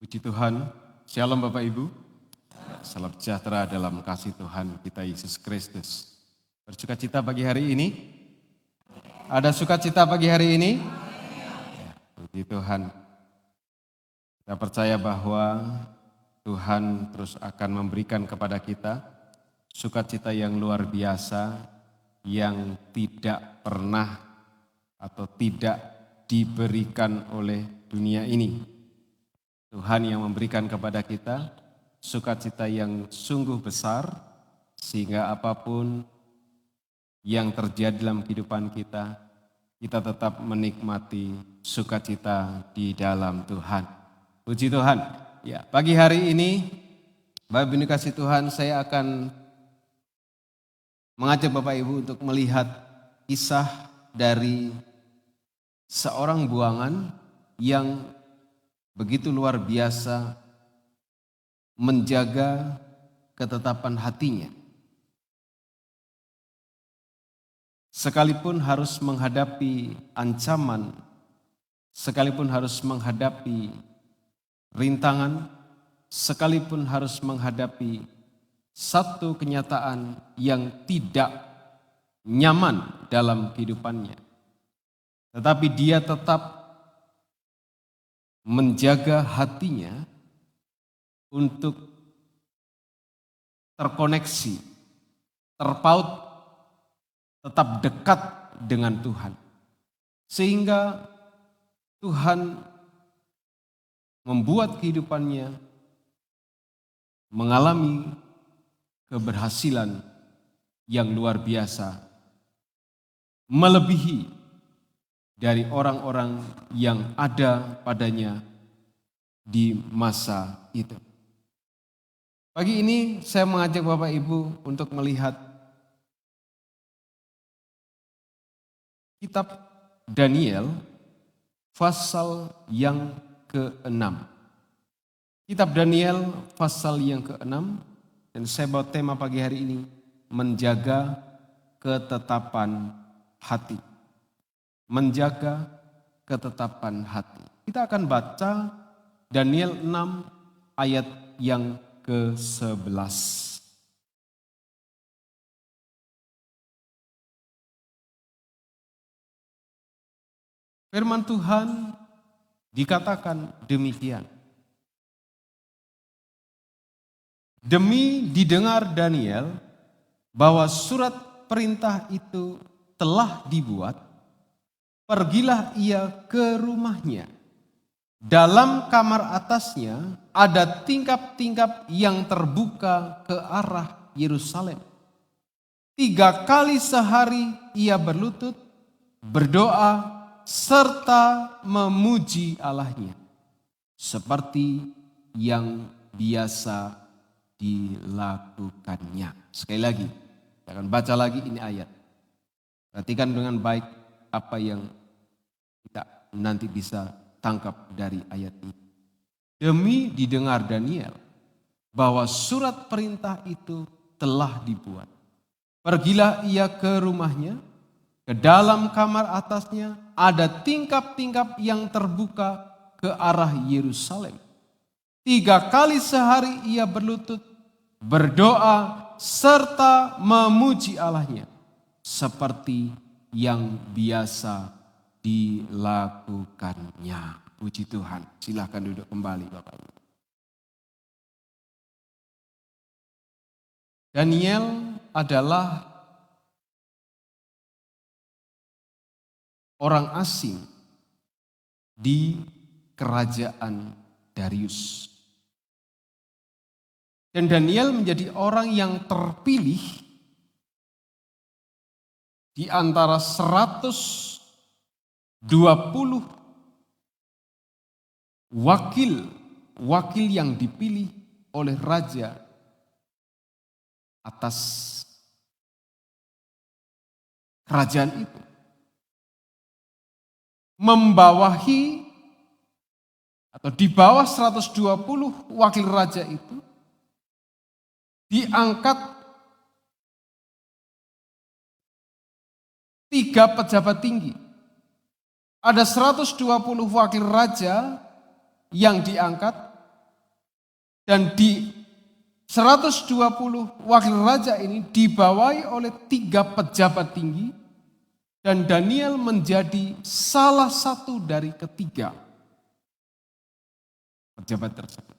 Puji Tuhan, Shalom Bapak Ibu, salam sejahtera dalam kasih Tuhan kita Yesus Kristus. Bersukacita pagi hari ini? Ada sukacita pagi hari ini? Ya, puji Tuhan. Kita percaya bahwa Tuhan terus akan memberikan kepada kita sukacita yang luar biasa yang tidak pernah atau tidak diberikan oleh dunia ini. Tuhan yang memberikan kepada kita sukacita yang sungguh besar sehingga apapun yang terjadi dalam kehidupan kita, kita tetap menikmati sukacita di dalam Tuhan. Puji Tuhan. Ya, pagi hari ini, Bapak Ibu dikasih Tuhan, saya akan mengajak Bapak Ibu untuk melihat kisah dari seorang buangan yang begitu luar biasa menjaga ketetapan hatinya. Sekalipun harus menghadapi ancaman, sekalipun harus menghadapi rintangan, sekalipun harus menghadapi satu kenyataan yang tidak nyaman dalam kehidupannya. Tetapi dia tetap menjaga hatinya untuk terkoneksi, terpaut, tetap dekat dengan Tuhan. Sehingga Tuhan membuat kehidupannya mengalami keberhasilan yang luar biasa, melebihi dari orang-orang yang ada padanya di masa itu. Pagi ini saya mengajak Bapak Ibu untuk melihat kitab Daniel pasal yang ke-6. Kitab Daniel pasal yang ke-6 dan saya bawa tema pagi hari ini menjaga ketetapan hati. Menjaga ketetapan hati. Kita akan baca Daniel 6 ayat yang ke-11. Firman Tuhan dikatakan demikian. Demi didengar Daniel bahwa surat perintah itu telah dibuat, pergilah ia ke rumahnya. Dalam kamar atasnya ada tingkap-tingkap yang terbuka ke arah Yerusalem. 3 kali sehari ia berlutut, berdoa, serta memuji Allahnya. Seperti yang biasa dilakukannya. Sekali lagi, saya akan baca lagi ini ayat. Perhatikan dengan baik apa yang kita nanti bisa tangkap dari ayat ini. Demi didengar Daniel bahwa surat perintah itu telah dibuat. Pergilah ia ke rumahnya, ke dalam kamar atasnya ada tingkap-tingkap yang terbuka ke arah Yerusalem. 3 kali sehari ia berlutut, berdoa, serta memuji Allahnya. Seperti yang biasa dilakukannya. Puji Tuhan. Silahkan duduk kembali Bapak Ibu. Daniel adalah orang asing di kerajaan Darius. Dan Daniel menjadi orang yang terpilih di antara 120 wakil yang dipilih oleh raja atas kerajaan itu. Membawahi atau di bawah 120 wakil raja itu diangkat 3 pejabat tinggi. Ada 120 wakil raja yang diangkat Dan di 120 wakil raja ini dibawahi oleh 3 pejabat tinggi, dan Daniel menjadi salah satu dari ketiga pejabat tersebut.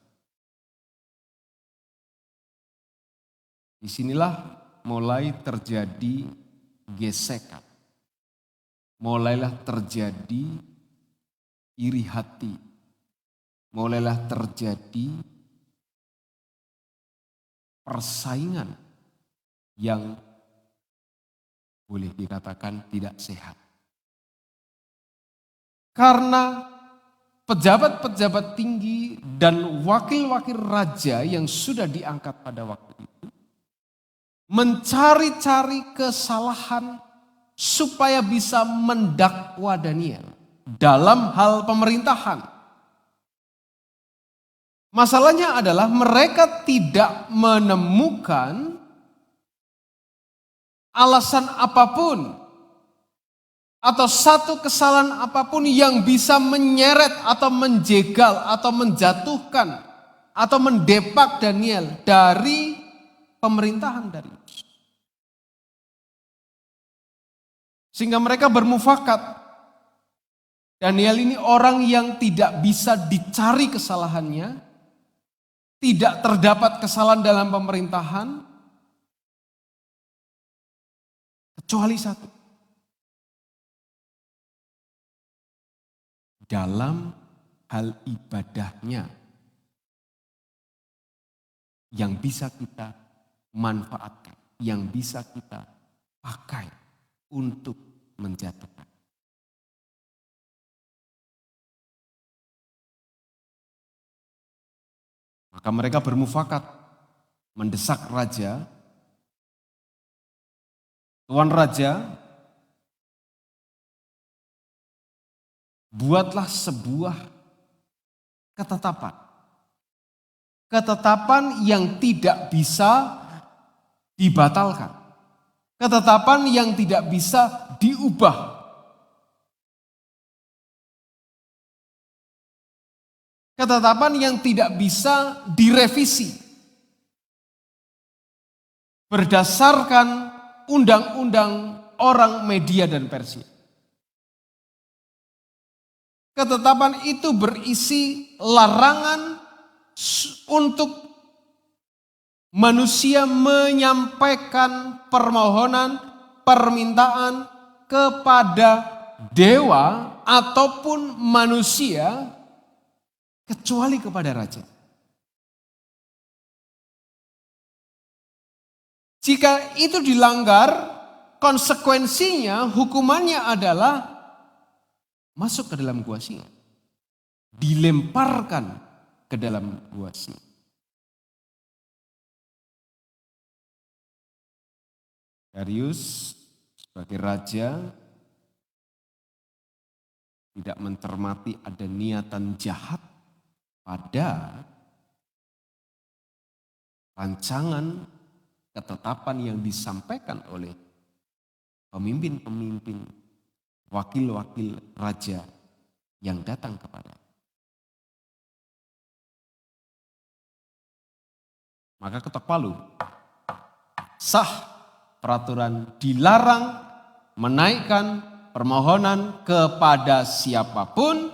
Disinilah mulai terjadi gesekan. Mulailah terjadi iri hati. Mulailah terjadi persaingan yang boleh dikatakan tidak sehat. Karena pejabat-pejabat tinggi dan wakil-wakil raja yang sudah diangkat pada waktu itu mencari-cari kesalahan supaya bisa mendakwa Daniel dalam hal pemerintahan. Masalahnya adalah mereka tidak menemukan alasan apapun atau satu kesalahan apapun yang bisa menyeret atau menjegal atau menjatuhkan atau mendepak Daniel dari pemerintahan Darius. Sehingga mereka bermufakat, Daniel ini orang yang tidak bisa dicari kesalahannya, tidak terdapat kesalahan dalam pemerintahan, kecuali satu. Dalam hal ibadahnya yang bisa kita manfaatkan, yang bisa kita pakai untuk menjatuhkan. Maka mereka bermufakat mendesak raja, tuan raja, buatlah sebuah ketetapan. Ketetapan yang tidak bisa dibatalkan. Ketetapan yang tidak bisa diubah. Ketetapan yang tidak bisa direvisi. Berdasarkan undang-undang orang Media dan Persia. Ketetapan itu berisi larangan untuk manusia menyampaikan permohonan, permintaan kepada dewa ataupun manusia kecuali kepada raja. Jika itu dilanggar, konsekuensinya hukumannya adalah masuk ke dalam gua singa. Dilemparkan ke dalam gua singa. Darius sebagai raja tidak mencermati ada niatan jahat pada rancangan ketetapan yang disampaikan oleh pemimpin-pemimpin, wakil-wakil raja yang datang kepada. Maka ketok palu, sah peraturan dilarang menaikkan permohonan kepada siapapun,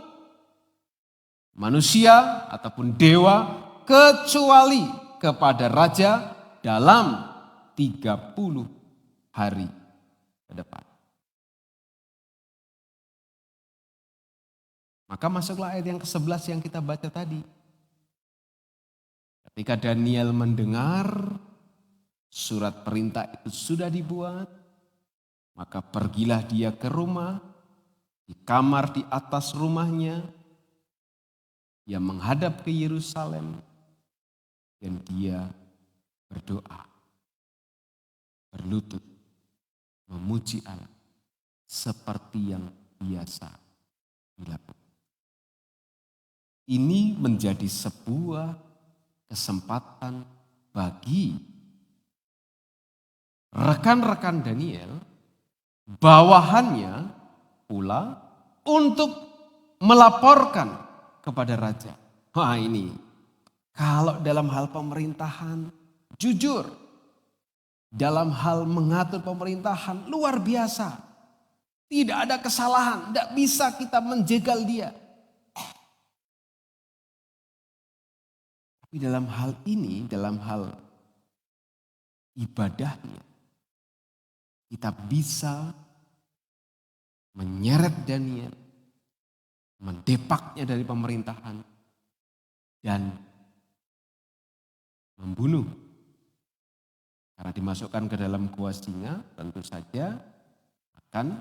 manusia ataupun dewa, kecuali kepada raja dalam 30 hari ke depan. Maka masuklah ayat yang ke-11 yang kita baca tadi. Ketika Daniel mendengar surat perintah itu sudah dibuat, maka pergilah dia ke rumah, di kamar di atas rumahnya, dia menghadap ke Yerusalem, dan dia berdoa, berlutut, memuji Allah, seperti yang biasa dilakukan. Ini menjadi sebuah kesempatan bagi rekan-rekan Daniel, bawahannya pula untuk melaporkan kepada raja. Wah, ini Kalau dalam hal pemerintahan, jujur. Dalam hal mengatur pemerintahan, luar biasa. Tidak ada kesalahan, tidak bisa kita menjegal dia. Tapi dalam hal ini, dalam hal ibadahnya, kita bisa menyeret Daniel, mendepaknya dari pemerintahan, dan membunuh. Karena dimasukkan ke dalam gua singa, tentu saja akan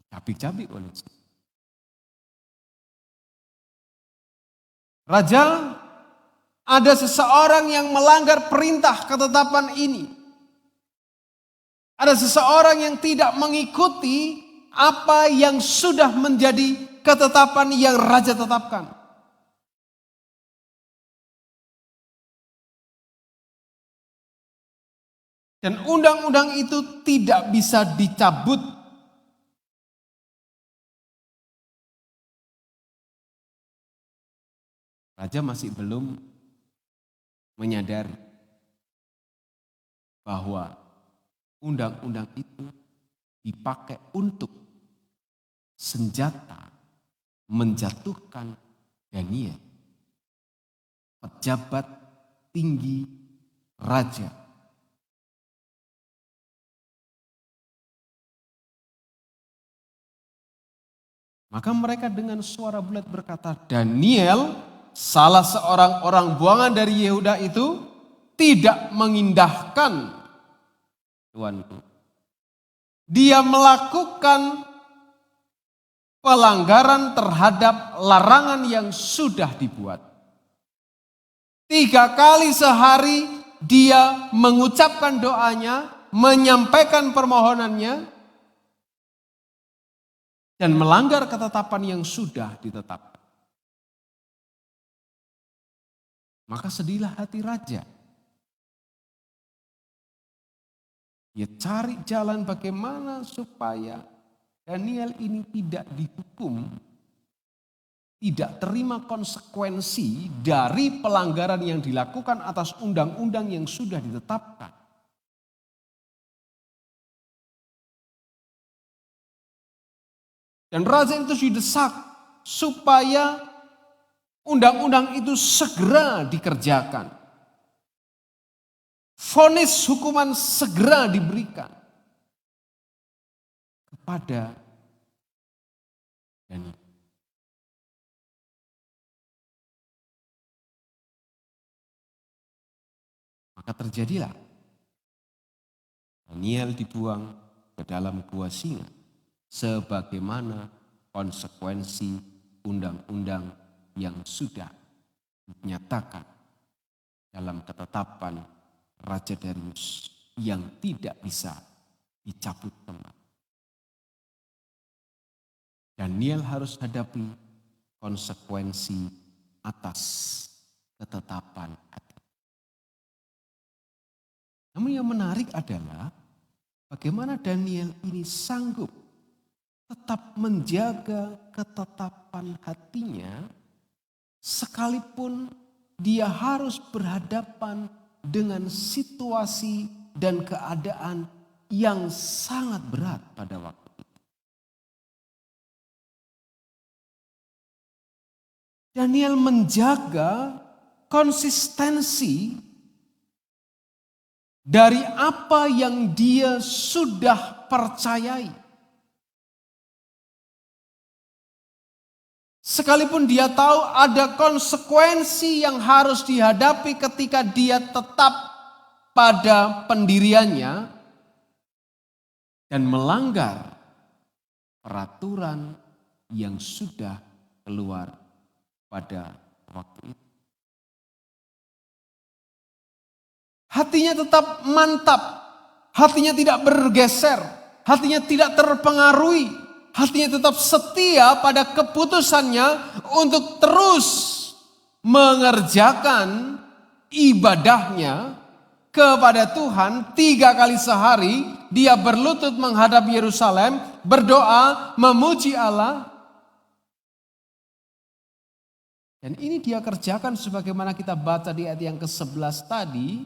dicabik-cabik oleh singa. Raja, ada seseorang yang melanggar perintah ketetapan ini. Ada seseorang yang tidak mengikuti apa yang sudah menjadi ketetapan yang raja tetapkan. Dan undang-undang itu tidak bisa dicabut. Raja masih belum menyadari bahwa undang-undang itu dipakai untuk senjata menjatuhkan Daniel, pejabat tinggi raja. Maka mereka dengan suara bulat berkata, Daniel, salah seorang orang buangan dari Yehuda itu tidak mengindahkan tuanku. Dia melakukan pelanggaran terhadap larangan yang sudah dibuat. 3 kali sehari dia mengucapkan doanya, menyampaikan permohonannya, dan melanggar ketetapan yang sudah ditetapkan. Maka sedihlah hati raja. Dia cari jalan bagaimana supaya Daniel ini tidak dihukum, tidak terima konsekuensi dari pelanggaran yang dilakukan atas undang-undang yang sudah ditetapkan. Dan raja itu didesak supaya undang-undang itu segera dikerjakan. Vonis hukuman segera diberikan kepada Daniel. Maka terjadilah Daniel dibuang ke dalam gua singa sebagaimana konsekuensi undang-undang yang sudah dinyatakan dalam ketetapan Raja Darius yang tidak bisa dicabut kembali. Daniel harus hadapi konsekuensi atas ketetapan hati. Namun yang menarik adalah bagaimana Daniel ini sanggup tetap menjaga ketetapan hatinya sekalipun dia harus berhadapan dengan situasi dan keadaan yang sangat berat pada waktu itu. Daniel menjaga konsistensi dari apa yang dia sudah percayai. Sekalipun dia tahu ada konsekuensi yang harus dihadapi ketika dia tetap pada pendiriannya dan melanggar peraturan yang sudah keluar pada waktu itu. Hatinya tetap mantap, hatinya tidak bergeser, hatinya tidak terpengaruhi, hatinya tetap setia pada keputusannya untuk terus mengerjakan ibadahnya kepada Tuhan. 3 kali sehari dia berlutut menghadap Yerusalem, berdoa, memuji Allah. Dan ini dia kerjakan sebagaimana kita baca di ayat yang ke-11 tadi,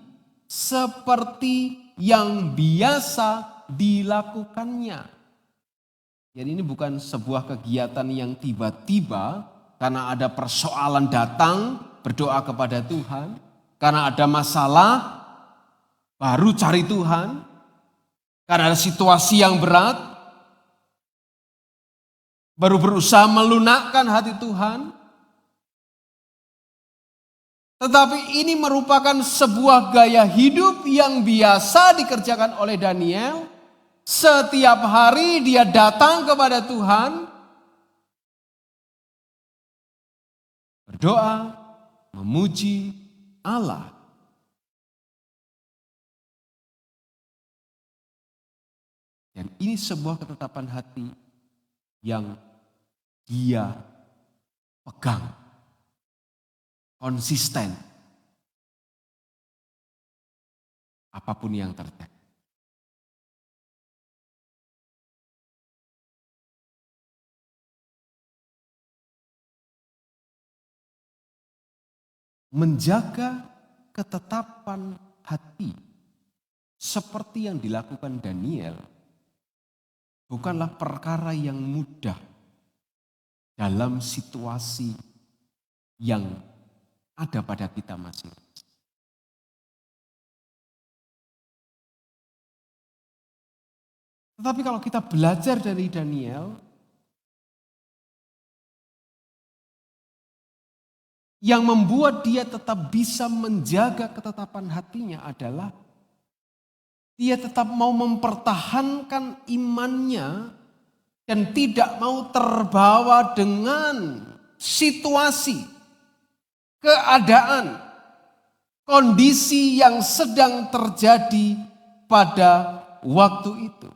seperti yang biasa dilakukannya. Jadi ini bukan sebuah kegiatan yang tiba-tiba karena ada persoalan datang berdoa kepada Tuhan, karena ada masalah baru cari Tuhan, karena ada situasi yang berat baru berusaha melunakkan hati Tuhan. Tetapi ini merupakan sebuah gaya hidup yang biasa dikerjakan oleh Daniel. Setiap hari dia datang kepada Tuhan, berdoa, memuji Allah. Dan ini sebuah ketetapan hati yang dia pegang. Konsisten. Apapun yang terjadi. Menjaga ketetapan hati seperti yang dilakukan Daniel bukanlah perkara yang mudah dalam situasi yang ada pada kita masing-masing. Tetapi kalau kita belajar dari Daniel, yang membuat dia tetap bisa menjaga ketetapan hatinya adalah dia tetap mau mempertahankan imannya dan tidak mau terbawa dengan situasi, keadaan, kondisi yang sedang terjadi pada waktu itu.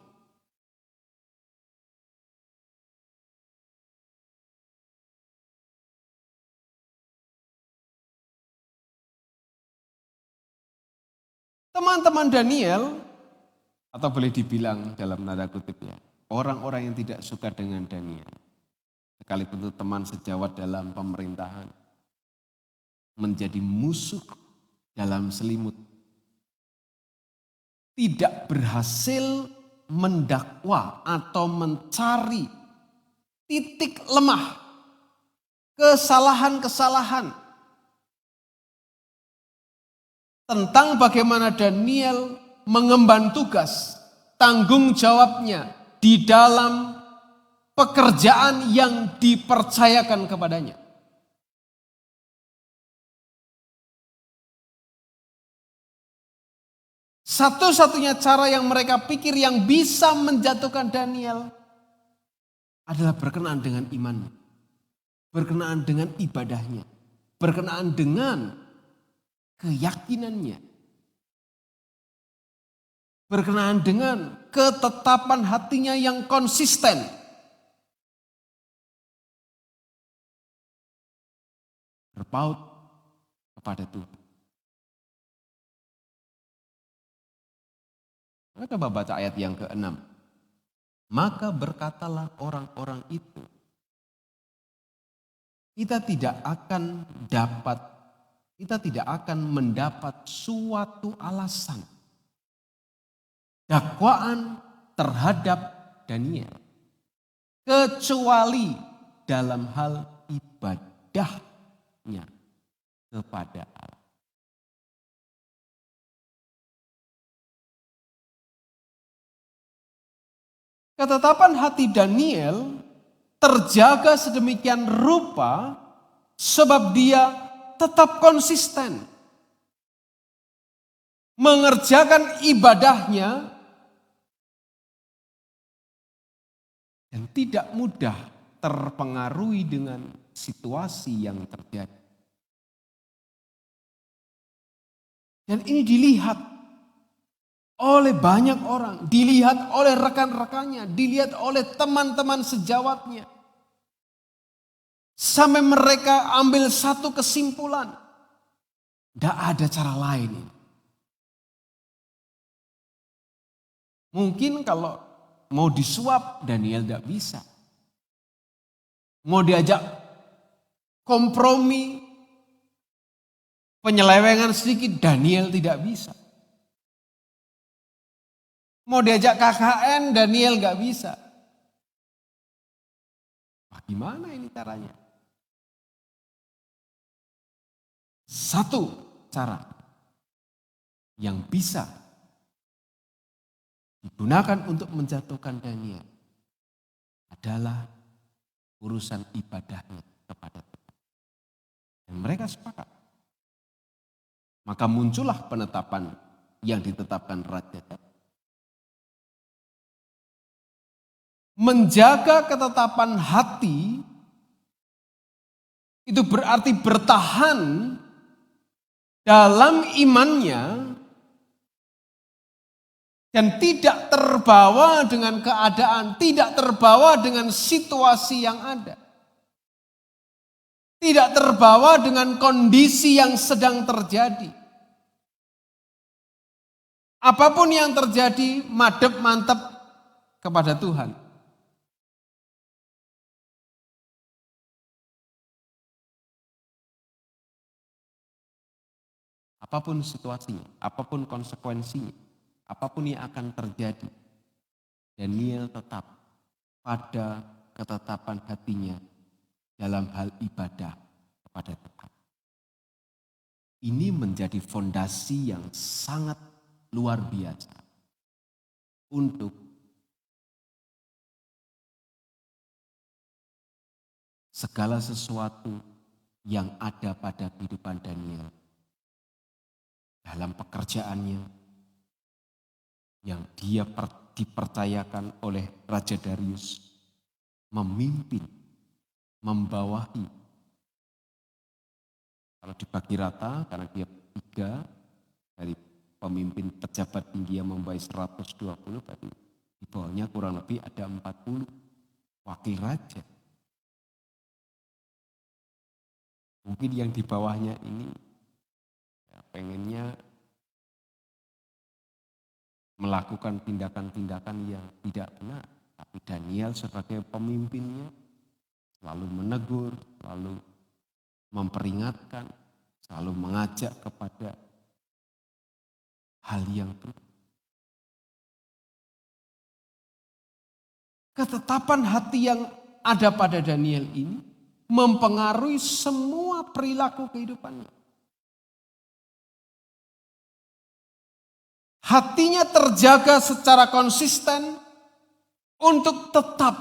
Teman-teman Daniel, atau boleh dibilang dalam tanda kutip ya, orang-orang yang tidak suka dengan Daniel, sekalipun itu teman sejawat dalam pemerintahan, menjadi musuh dalam selimut, tidak berhasil mendakwa atau mencari titik lemah, kesalahan-kesalahan tentang bagaimana Daniel mengemban tugas, tanggung jawabnya di dalam pekerjaan yang dipercayakan kepadanya. Satu-satunya cara yang mereka pikir yang bisa menjatuhkan Daniel adalah berkenaan dengan imannya, berkenaan dengan ibadahnya, berkenaan dengan keyakinannya, berkenaan dengan ketetapan hatinya yang konsisten. Berpaut kepada Tuhan. Coba baca ayat yang ke-6. Maka berkatalah orang-orang itu, kita tidak akan mendapat suatu alasan dakwaan terhadap Daniel kecuali dalam hal ibadahnya kepada Allah. Ketetapan hati Daniel terjaga sedemikian rupa sebab dia tetap konsisten mengerjakan ibadahnya dan tidak mudah terpengaruhi dengan situasi yang terjadi. Dan ini dilihat oleh banyak orang, dilihat oleh rekan-rekannya, dilihat oleh teman-teman sejawatnya. Sampai mereka ambil satu kesimpulan. Tidak ada cara lain. Mungkin kalau mau disuap Daniel tidak bisa. Mau diajak kompromi, penyelewengan sedikit, Daniel tidak bisa. Mau diajak KKN, Daniel gak bisa. Gimana ini caranya? Satu cara yang bisa digunakan untuk menjatuhkan Daniel adalah urusan ibadahnya kepada Tuhan. Dan mereka sepakat. Maka muncullah penetapan yang ditetapkan Raja Daud. Menjaga ketetapan hati itu berarti bertahan dalam imannya dan tidak terbawa dengan keadaan, tidak terbawa dengan situasi yang ada. Tidak terbawa dengan kondisi yang sedang terjadi. Apapun yang terjadi, madep mantep kepada Tuhan. Apapun situasinya, apapun konsekuensinya, apapun yang akan terjadi, Daniel tetap pada ketetapan hatinya dalam hal ibadah kepada Tuhan. Ini menjadi fondasi yang sangat luar biasa untuk segala sesuatu yang ada pada kehidupan Daniel. Dalam pekerjaannya yang dia dipercayakan oleh Raja Darius memimpin, membawahi. Kalau dibagi rata karena dia 3 dari pemimpin pejabat tinggi yang membawahi 120, berarti di bawahnya kurang lebih ada 40 wakil raja. Mungkin yang di bawahnya ini pengennya melakukan tindakan-tindakan yang tidak benar. Tapi Daniel sebagai pemimpinnya selalu menegur, selalu memperingatkan, selalu mengajak kepada hal yang benar. Ketetapan hati yang ada pada Daniel ini mempengaruhi semua perilaku kehidupannya. Hatinya terjaga secara konsisten untuk tetap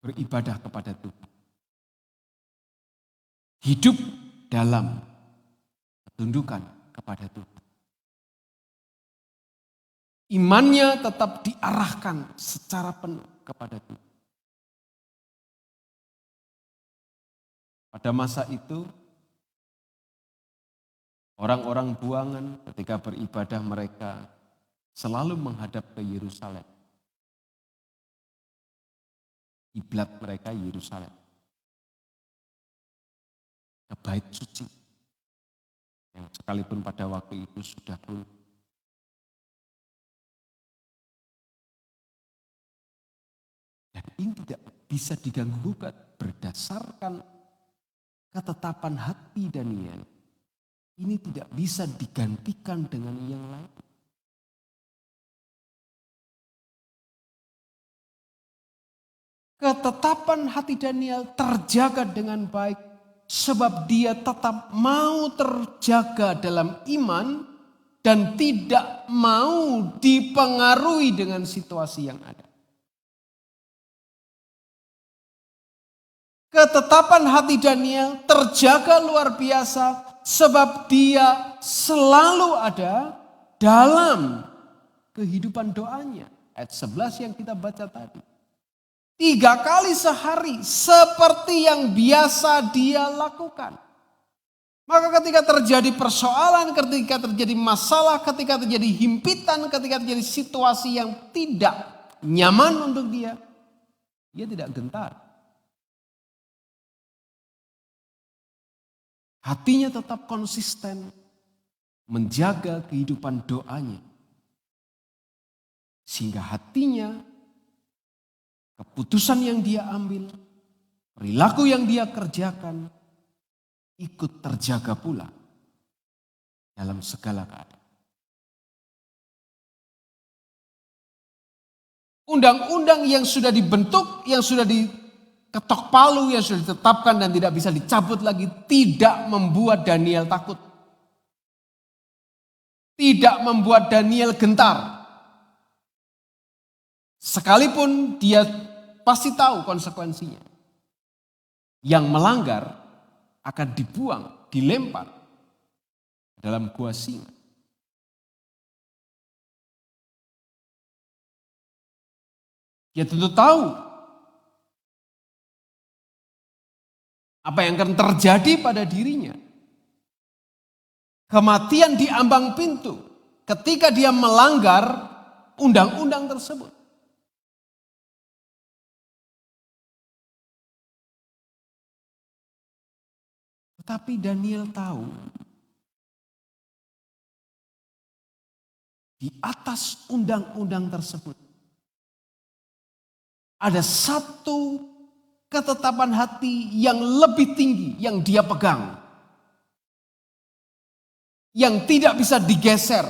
beribadah kepada Tuhan. Hidup dalam ketundukan kepada Tuhan. Imannya tetap diarahkan secara penuh kepada Tuhan. Pada masa itu, orang-orang buangan ketika beribadah mereka selalu menghadap ke Yerusalem. Kiblat mereka Yerusalem. Ke bait suci. Yang sekalipun pada waktu itu sudah runtuh. Dan ini tidak bisa diganggu-gugat berdasarkan ketetapan hati Daniel. Ini tidak bisa digantikan dengan yang lain. Ketetapan hati Daniel terjaga dengan baik sebab dia tetap mau terjaga dalam iman dan tidak mau dipengaruhi dengan situasi yang ada. Ketetapan hati Daniel terjaga luar biasa sebab dia selalu ada dalam kehidupan doanya. Ayat 11 yang kita baca tadi. 3 kali sehari seperti yang biasa dia lakukan. Maka ketika terjadi persoalan, ketika terjadi masalah, ketika terjadi himpitan, ketika terjadi situasi yang tidak nyaman untuk dia tidak gentar. Hatinya tetap konsisten menjaga kehidupan doanya. Sehingga hatinya, keputusan yang dia ambil perilaku yang dia kerjakan ikut terjaga pula dalam segala keadaan. Undang-undang yang sudah dibentuk, yang sudah diketok palu, yang sudah ditetapkan dan tidak bisa dicabut lagi, tidak membuat Daniel takut. Tidak membuat Daniel gentar. Sekalipun dia pasti tahu konsekuensinya. Yang melanggar akan dibuang, dilempar dalam gua singa. Dia tentu tahu apa yang akan terjadi pada dirinya. Kematian di ambang pintu ketika dia melanggar undang-undang tersebut. Tetapi Daniel tahu di atas undang-undang tersebut ada satu ketetapan hati yang lebih tinggi yang dia pegang. Yang tidak bisa digeser,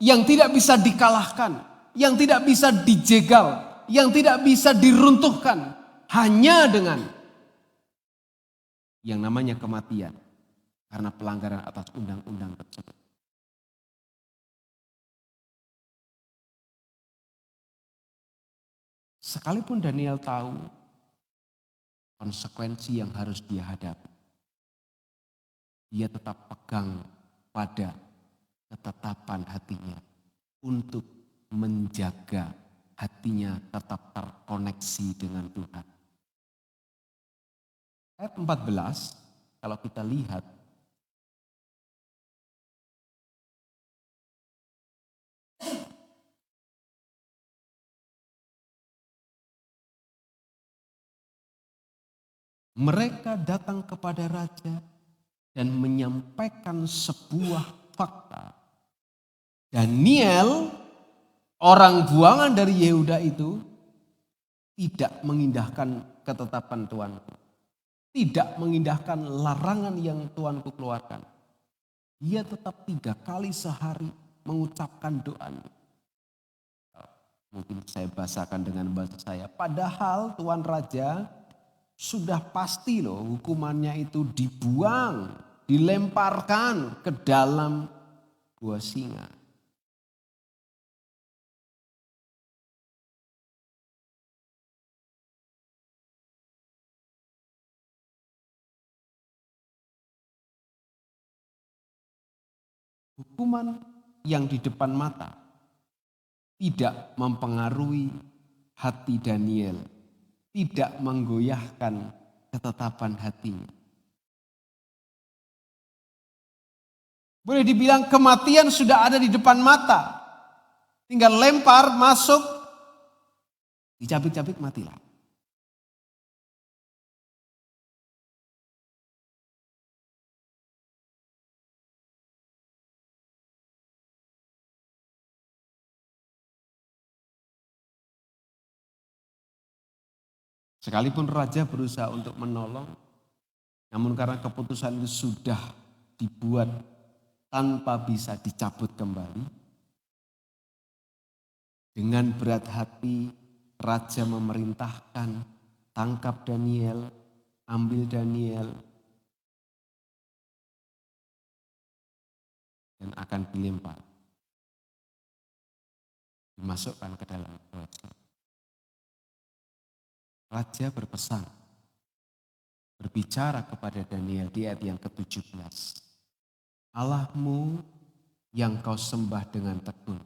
yang tidak bisa dikalahkan, yang tidak bisa dijegal, yang tidak bisa diruntuhkan. Hanya dengan yang namanya kematian karena pelanggaran atas undang-undang tersebut. Sekalipun Daniel tahu konsekuensi yang harus dia hadapi, dia tetap pegang pada ketetapan hatinya untuk menjaga hatinya tetap terkoneksi dengan Tuhan. Ayat 14, kalau kita lihat, mereka datang kepada raja dan menyampaikan sebuah fakta. Daniel, orang buangan dari Yehuda itu, tidak mengindahkan ketetapan Tuanku. Tidak mengindahkan larangan yang Tuanku keluarkan. Dia tetap 3 kali sehari mengucapkan doanya. Mungkin saya bahasakan dengan bahasa saya. Padahal Tuan Raja sudah pasti loh hukumannya itu dibuang, dilemparkan ke dalam gua singa. Hukuman yang di depan mata tidak mempengaruhi hati Daniel, tidak menggoyahkan ketetapan hatinya. Boleh dibilang kematian sudah ada di depan mata. Tinggal lempar, masuk, dicabik-cabik matilah. Sekalipun raja berusaha untuk menolong, namun karena keputusan itu sudah dibuat tanpa bisa dicabut kembali, dengan berat hati raja memerintahkan tangkap Daniel, ambil Daniel, dan akan dilempar, dimasukkan ke dalam batu. Raja berpesan, berbicara kepada Daniel di ayat yang ke-17. Allahmu yang kau sembah dengan tekun,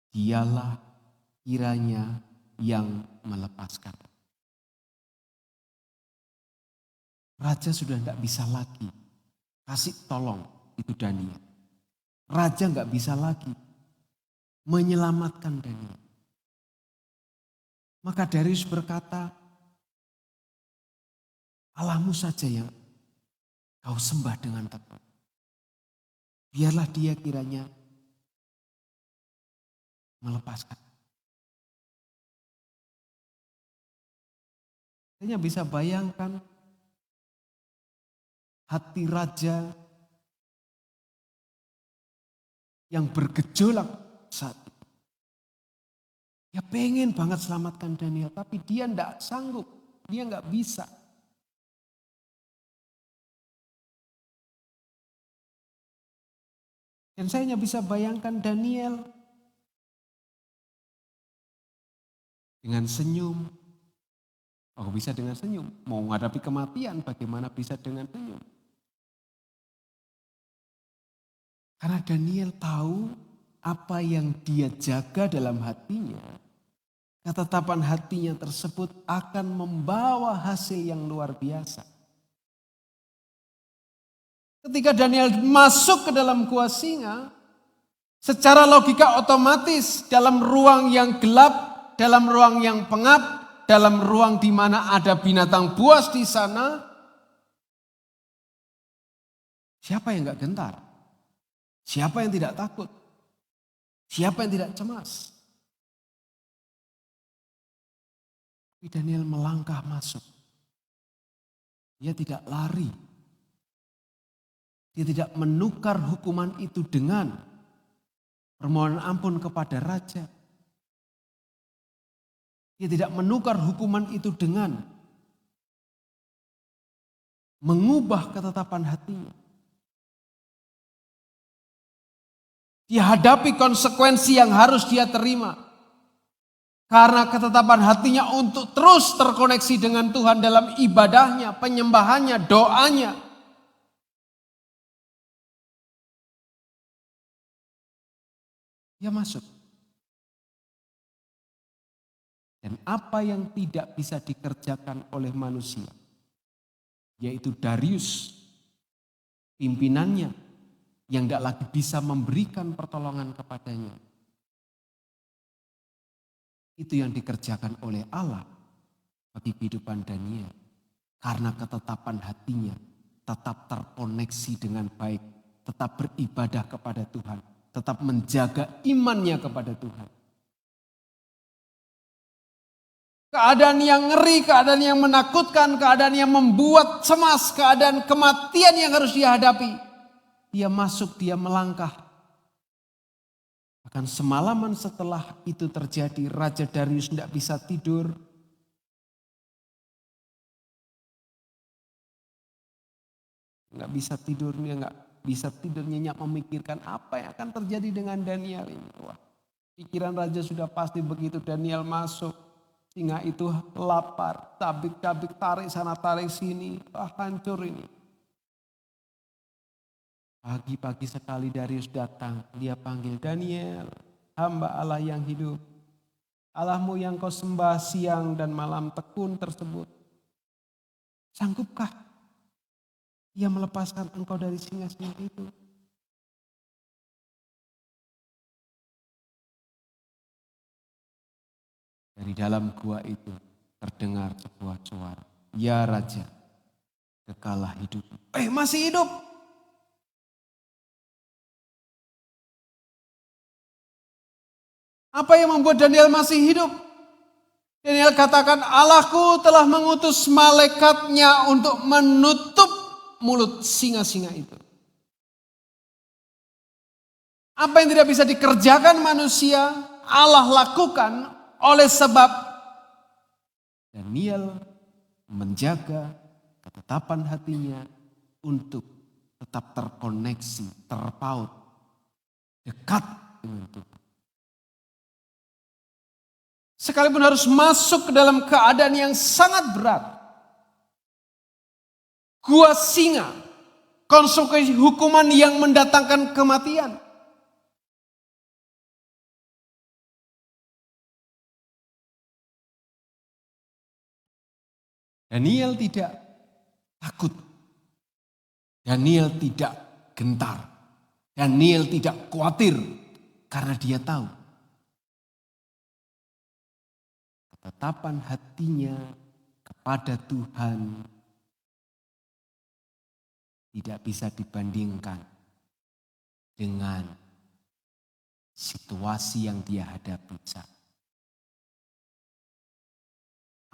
dialah kiranya yang melepaskan. Raja sudah tidak bisa lagi kasih tolong itu Daniel. Raja nggak bisa lagi menyelamatkan Daniel. Maka Darius berkata, Allahmu saja yang kau sembah dengan tekun. Biarlah dia kiranya melepaskan. Saya bisa bayangkan hati raja yang bergejolak saat itu. Dia pengen banget selamatkan Daniel, tapi dia tidak sanggup, dia nggak bisa. Dan saya hanya bisa bayangkan Daniel dengan senyum. Oh, bisa dengan senyum. Mau menghadapi kematian, bagaimana bisa dengan senyum? Karena Daniel tahu apa yang dia jaga dalam hatinya. Ketetapan hatinya tersebut akan membawa hasil yang luar biasa. Ketika Daniel masuk ke dalam gua singa, secara logika otomatis dalam ruang yang gelap, dalam ruang yang pengap, dalam ruang di mana ada binatang buas di sana, siapa yang gak gentar? Siapa yang tidak takut? Siapa yang tidak cemas? Tapi Daniel melangkah masuk. Dia tidak lari. Dia tidak menukar hukuman itu dengan permohonan ampun kepada raja. Dia tidak menukar hukuman itu dengan mengubah ketetapan hatinya. Dia hadapi konsekuensi yang harus dia terima. Karena ketetapan hatinya untuk terus terkoneksi dengan Tuhan dalam ibadahnya, penyembahannya, doanya. Dia masuk. Dan apa yang tidak bisa dikerjakan oleh manusia, yaitu Darius, pimpinannya, yang tidak lagi bisa memberikan pertolongan kepadanya. Itu yang dikerjakan oleh Allah bagi kehidupan Daniel. Karena ketetapan hatinya tetap terkoneksi dengan baik. Tetap beribadah kepada Tuhan. Tetap menjaga imannya kepada Tuhan. Keadaan yang ngeri, keadaan yang menakutkan, keadaan yang membuat cemas, keadaan kematian yang harus dia hadapi. Dia masuk, dia melangkah. Bahkan semalaman setelah itu terjadi, Raja Darius tidak bisa tidur. Nggak bisa tidur, dia nggak bisa tidur nyenyak memikirkan apa yang akan terjadi dengan Daniel ini. Wah, pikiran raja sudah pasti begitu Daniel masuk. Singa itu lapar, cabik-cabik, tarik sana tarik sini, hancur ini. Pagi-pagi sekali Darius datang, dia panggil Daniel, hamba Allah yang hidup. Allahmu yang kau sembah siang dan malam tekun tersebut. Sanggupkah ia melepaskan engkau dari singa-singa itu? Dari dalam gua itu terdengar sebuah suara. Ya Raja, kekalah hidup. Masih hidup. Apa yang membuat Daniel masih hidup? Daniel katakan, Allahku telah mengutus malaikatnya untuk menutup mulut singa-singa itu. Apa yang tidak bisa dikerjakan manusia, Allah lakukan oleh sebab Daniel menjaga ketetapan hatinya untuk tetap terkoneksi, terpaut, dekat dengan Tuhan. Sekalipun harus masuk ke dalam keadaan yang sangat berat. Gua singa, konsekuensi hukuman yang mendatangkan kematian. Daniel tidak takut. Daniel tidak gentar. Daniel tidak khawatir karena dia tahu ketetapan hatinya kepada Tuhan tidak bisa dibandingkan dengan situasi yang dia hadapi.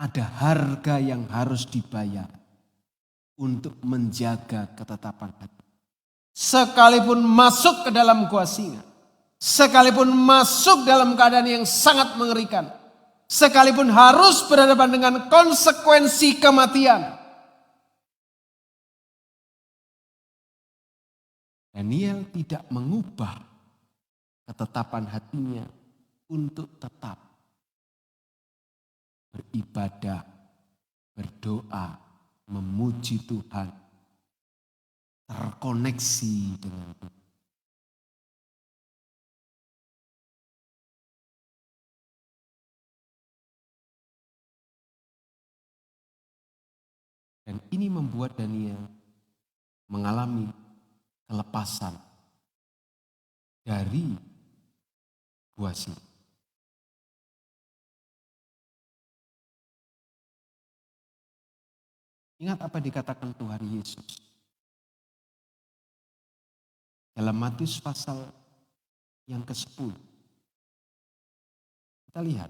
ada harga yang harus dibayar untuk menjaga ketetapan hati. Sekalipun masuk ke dalam gua singa, sekalipun masuk dalam keadaan yang sangat mengerikan, sekalipun harus berhadapan dengan konsekuensi kematian, Daniel tidak mengubah ketetapan hatinya untuk tetap beribadah, berdoa, memuji Tuhan, terkoneksi dengan Tuhan. Dan ini membuat Daniel mengalami kelepasan dari gua singa. Ingat apa dikatakan Tuhan Yesus dalam Matius pasal yang ke-10. Kita lihat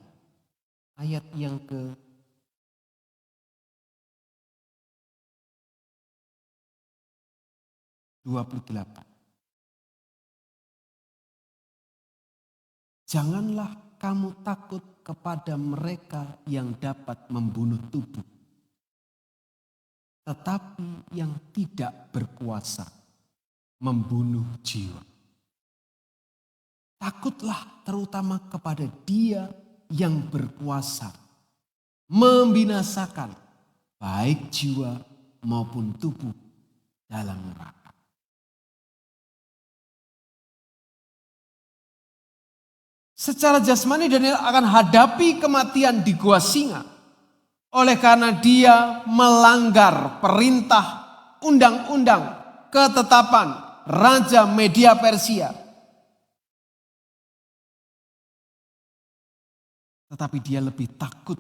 ayat yang ke-28. Janganlah kamu takut kepada mereka yang dapat membunuh tubuh, tetapi yang tidak berkuasa membunuh jiwa. Takutlah terutama kepada Dia yang berkuasa membinasakan baik jiwa maupun tubuh dalam neraka. Secara jasmani Daniel akan hadapi kematian di gua singa oleh karena dia melanggar perintah, undang-undang, ketetapan Raja Media Persia. Tetapi dia lebih takut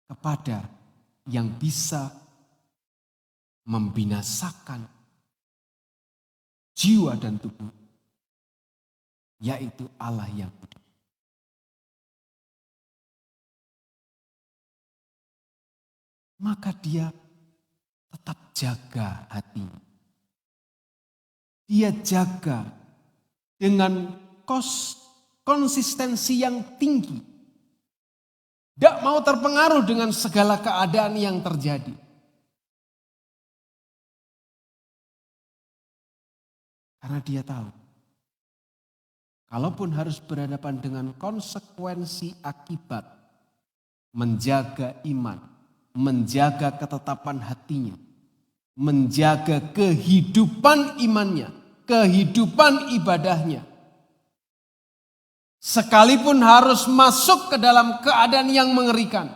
kepada yang bisa membinasakan jiwa dan tubuh, yaitu Allah yang hidup. Maka dia tetap jaga hatinya. Dia jaga dengan konsistensi yang tinggi. Tidak mau terpengaruh dengan segala keadaan yang terjadi. Karena dia tahu, kalaupun harus berhadapan dengan konsekuensi akibat, menjaga iman, menjaga ketetapan hatinya, menjaga kehidupan imannya, kehidupan ibadahnya. Sekalipun harus masuk ke dalam keadaan yang mengerikan,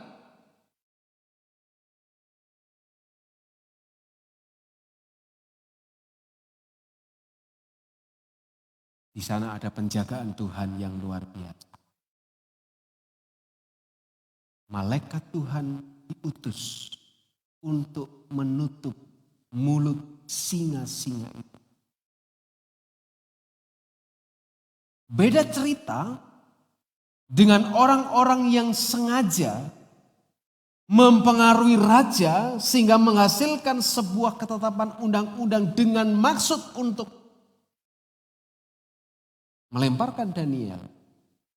di sana ada penjagaan Tuhan yang luar biasa. Malaikat Tuhan diutus untuk menutup mulut singa-singa itu. Beda cerita dengan orang-orang yang sengaja mempengaruhi raja sehingga menghasilkan sebuah ketetapan undang-undang dengan maksud untuk melemparkan Daniel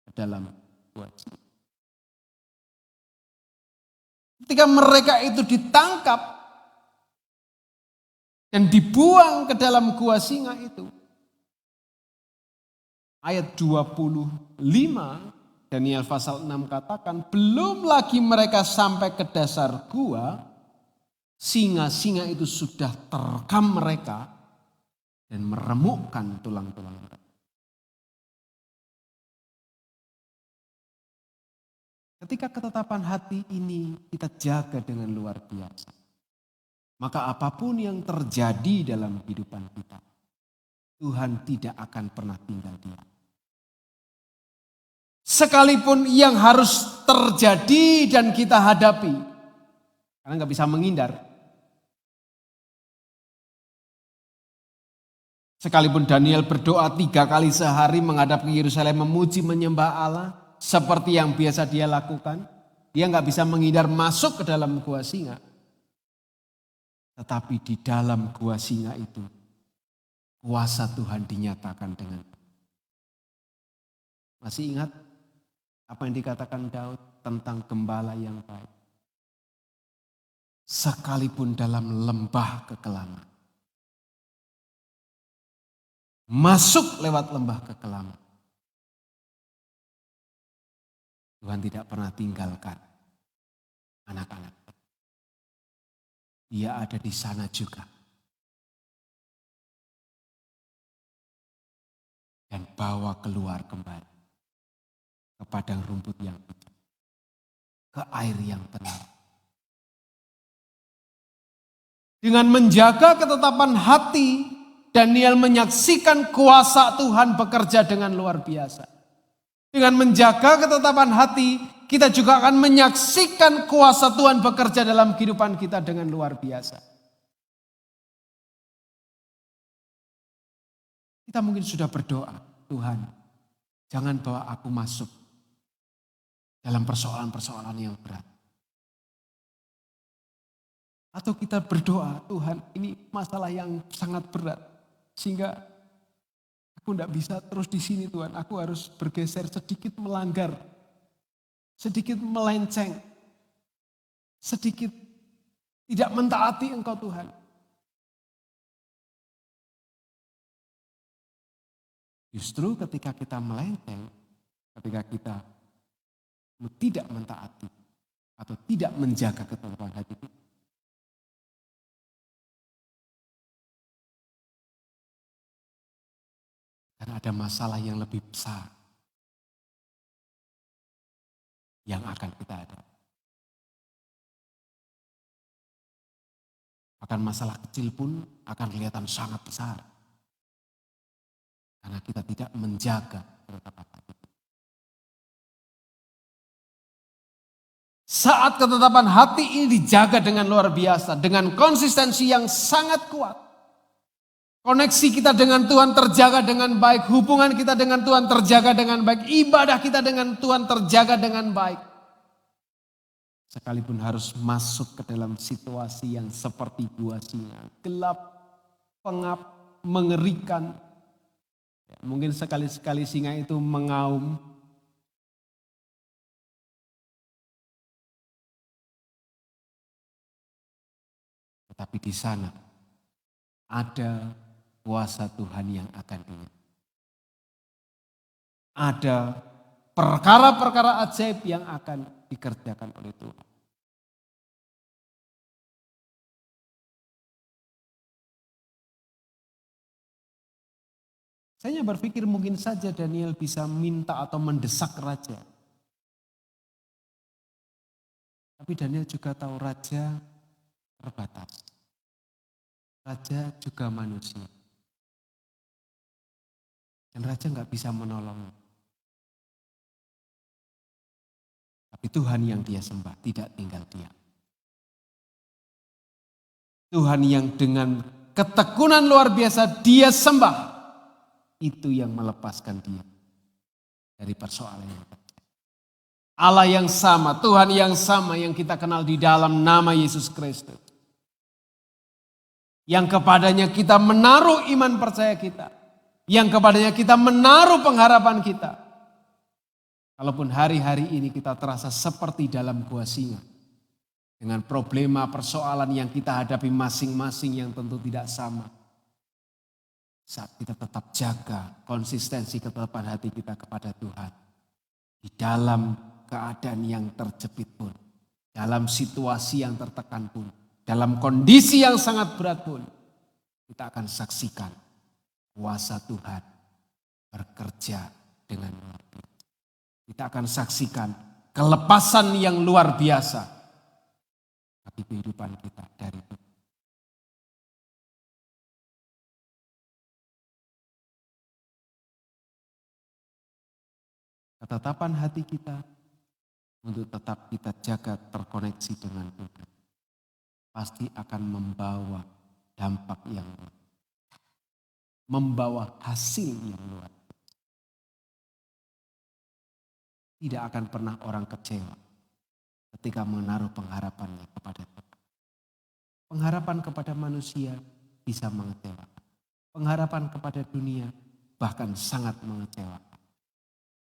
ke dalam gua. Ketika mereka itu ditangkap dan dibuang ke dalam gua singa itu, ayat 25 Daniel pasal 6 katakan, belum lagi mereka sampai ke dasar gua, singa-singa itu sudah terekam mereka dan meremukkan tulang-tulang mereka. Ketika ketetapan hati ini kita jaga dengan luar biasa, maka apapun yang terjadi dalam kehidupan kita, Tuhan tidak akan pernah tinggal diam. Sekalipun yang harus terjadi dan kita hadapi, karena nggak bisa menghindar. Sekalipun Daniel berdoa 3 kali sehari menghadap ke Yerusalem memuji menyembah Allah, seperti yang biasa dia lakukan. Dia nggak bisa menghindar masuk ke dalam gua singa. Tetapi di dalam gua singa itu, kuasa Tuhan dinyatakan dengan. Masih ingat apa yang dikatakan Daud tentang gembala yang baik? Sekalipun dalam lembah kekelaman. Masuk lewat lembah kekelaman. Tuhan tidak pernah tinggalkan anak-anak. Dia ada di sana juga. Dan bawa keluar kembali ke padang rumput yang hijau, ke air yang tenang. Dengan menjaga ketetapan hati, Daniel menyaksikan kuasa Tuhan bekerja dengan luar biasa. Dengan menjaga ketetapan hati, kita juga akan menyaksikan kuasa Tuhan bekerja dalam kehidupan kita dengan luar biasa. Kita mungkin sudah berdoa, Tuhan, jangan bawa aku masuk dalam persoalan-persoalan yang berat. Atau kita berdoa, Tuhan ini masalah yang sangat berat. Sehingga aku tidak bisa terus di sini Tuhan. Aku harus bergeser sedikit melanggar. Sedikit melenceng. Sedikit tidak mentaati Engkau Tuhan. Justru ketika kita melenceng, ketika kita tidak mentaati atau tidak menjaga ketetapan hati kita, karena ada masalah yang lebih besar yang akan kita hadapi. Bahkan masalah kecil pun akan kelihatan sangat besar. Karena kita tidak menjaga ketetapan hati. Saat ketetapan hati ini dijaga dengan luar biasa, dengan konsistensi yang sangat kuat. Koneksi kita dengan Tuhan terjaga dengan baik, hubungan kita dengan Tuhan terjaga dengan baik, ibadah kita dengan Tuhan terjaga dengan baik. Sekalipun harus masuk ke dalam situasi yang seperti gua singa, gelap, pengap, mengerikan. Mungkin sekali-sekali singa itu mengaum. Tetapi di sana ada kuasa Tuhan yang akan dinyatakan. Ada perkara-perkara ajaib yang akan dikerjakan oleh Tuhan. Saya berpikir mungkin saja Daniel bisa minta atau mendesak raja. Tapi Daniel juga tahu raja terbatas. Raja juga manusia. Dan raja nggak bisa menolong. Tapi Tuhan yang dia sembah tidak tinggal diam. Tuhan yang dengan ketekunan luar biasa dia sembah. Itu yang melepaskan dia dari persoalan yang terjadi. Allah yang sama, Tuhan yang sama yang kita kenal di dalam nama Yesus Kristus. Yang kepadanya kita menaruh iman percaya kita. Yang kepadanya kita menaruh pengharapan kita. Kalaupun hari-hari ini kita terasa seperti dalam gua singa. Dengan problema persoalan yang kita hadapi masing-masing yang tentu tidak sama. Saat kita tetap jaga konsistensi ketetapan hati kita kepada Tuhan. Di dalam keadaan yang terjepit pun. Dalam situasi yang tertekan pun. Dalam kondisi yang sangat berat pun. Kita akan saksikan kuasa Tuhan bekerja dengan luar biasa. Kita akan saksikan kelepasan yang luar biasa. Tapi kehidupan kita dari Tuhan. Ketetapan hati kita untuk tetap kita jaga terkoneksi dengan Tuhan. Pasti akan membawa dampak yang luar. Membawa hasil yang luar. Tidak akan pernah orang kecewa ketika menaruh pengharapannya kepada Tuhan. Pengharapan kepada manusia bisa mengecewakan. Pengharapan kepada dunia bahkan sangat mengecewakan.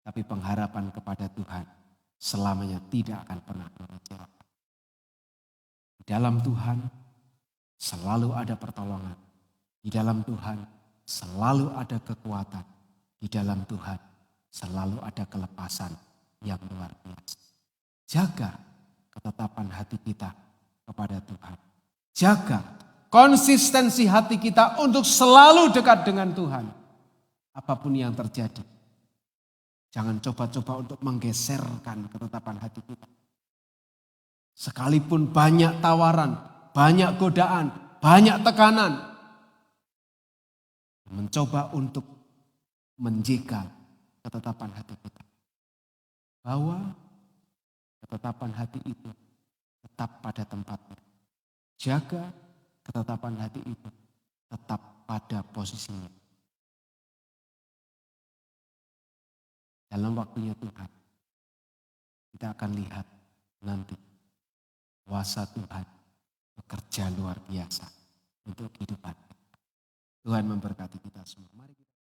Tapi pengharapan kepada Tuhan selamanya tidak akan pernah mengecewakan. Di dalam Tuhan selalu ada pertolongan. Di dalam Tuhan selalu ada kekuatan. Di dalam Tuhan selalu ada kelepasan yang luar biasa. Jaga ketetapan hati kita kepada Tuhan. Jaga konsistensi hati kita untuk selalu dekat dengan Tuhan. Apapun yang terjadi. Jangan coba-coba untuk menggeserkan ketetapan hati kita. Sekalipun banyak tawaran, banyak godaan, banyak tekanan. Mencoba untuk menjaga ketetapan hati kita. Bahwa ketetapan hati itu tetap pada tempatnya. Jaga ketetapan hati itu tetap pada posisinya. Dalam waktunya Tuhan, kita akan lihat nanti kuasa Tuhan bekerja luar biasa untuk kehidupan. Tuhan memberkati kita semua. Mari kita